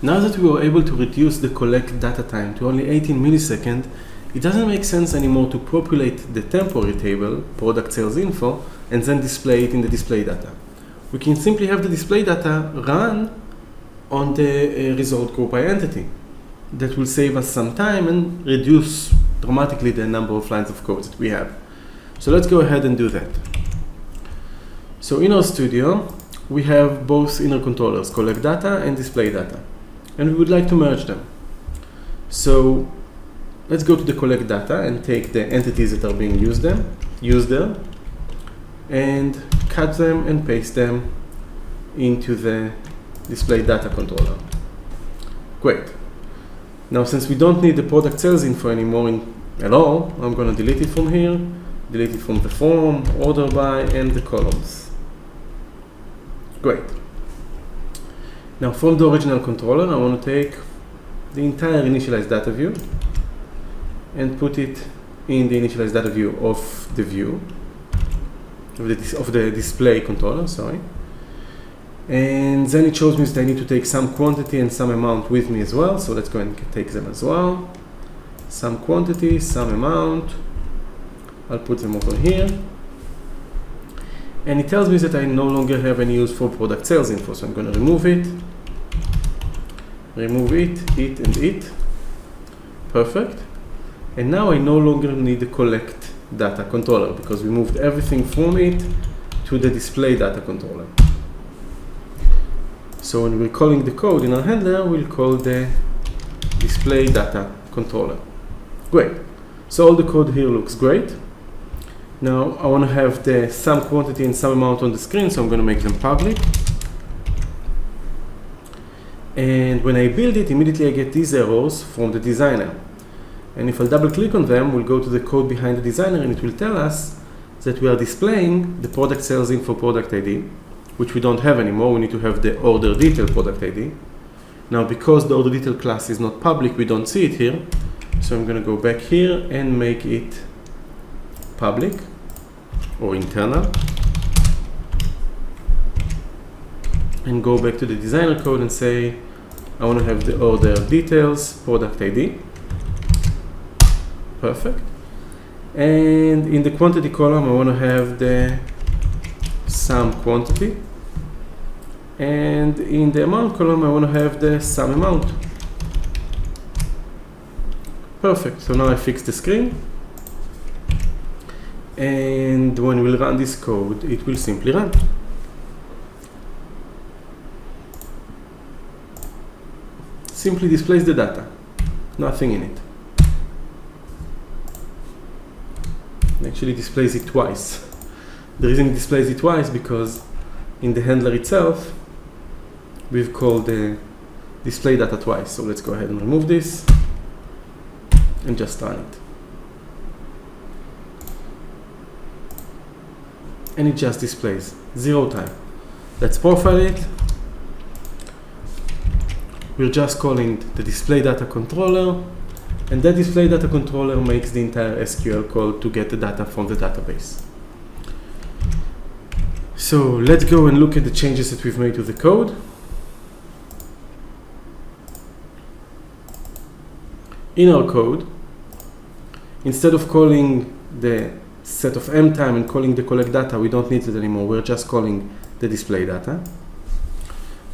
Now that we were able to reduce the collect data time to only 18 milliseconds, it doesn't make sense anymore to populate the temporary table, product sales info, and then display it in the display data. We can simply have the display data run on the result group by entity. That will save us some time and reduce dramatically the number of lines of code that we have. So let's go ahead and do that. So in our studio, we have both inner controllers, collect data and display data. And we would like to merge them. So let's go to the collect data and take the entities that are being used there, and cut them and paste them into the display data controller. Great. Now, since we don't need the product sales info anymore at all, I'm going to delete it from here, delete it from the form, order by, and the columns. Great. Now, from the original controller, I want to take the entire initialized data view and put it in the initialized data view of the view, of the display controller, sorry. And then it shows me that I need to take some quantity and some amount with me as well. So let's go and take them as well. Some quantity, some amount. I'll put them over here. And it tells me that I no longer have any use for product sales info. So I'm going to remove it. Remove it, and it. Perfect. And now I no longer need the collect data controller because we moved everything from it to the display data controller. So when we're calling the code in our handler, we'll call the display data controller. Great. So all the code here looks great. Now I want to have the some quantity and some amount on the screen, so I'm going to make them public. And when I build it, immediately I get these errors from the designer. And if I double click on them, we'll go to the code behind the designer and it will tell us that we are displaying the product sales info product ID, which we don't have anymore. We need to have the order detail product ID. Now, because the order detail class is not public, we don't see it here. So I'm going to go back here and make it public or internal. And go back to the designer code and say, I want to have the order details product ID. Perfect. And in the quantity column, I want to have the sum quantity. And in the amount column, I want to have the sum amount. Perfect. So now I fix the screen. And when we'll run this code, it will simply run. Simply displays the data. Nothing in it. It actually displays it twice. The reason it displays it twice because in the handler itself, we've called the display data twice. So let's go ahead and remove this and just run it. And it just displays 0 time. Let's profile it. We're just calling the display data controller, and that display data controller makes the entire SQL call to get the data from the database. So let's go and look at the changes that we've made to the code. In our code, instead of calling the set of m time and calling the collect data, we don't need it anymore. We're just calling the display data.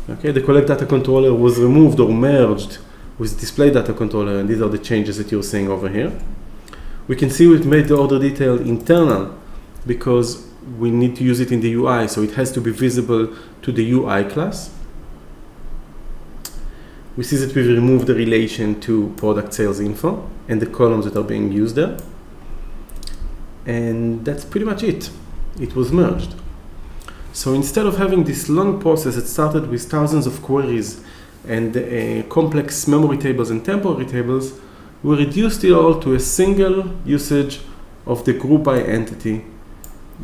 Okay, the collect data controller was removed or merged with display data controller, and these are the changes that you're seeing over here. We can see we've made the order detail internal because we need to use it in the UI, so it has to be visible to the UI class. We see that we've removed the relation to product sales info and the columns that are being used there. And that's pretty much it. It was merged. So instead of having this long process that started with thousands of queries and complex memory tables and temporary tables, we reduced it all to a single usage of the group by entity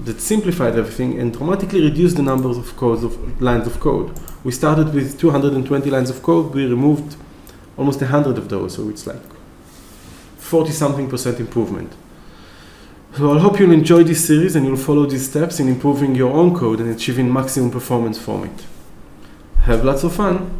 that simplified everything and dramatically reduced the numbers of lines of code. We started with 220 lines of code. We removed almost 100 of those, so it's like 40-something% improvement. So I hope you'll enjoy this series and you'll follow these steps in improving your own code and achieving maximum performance from it. Have lots of fun!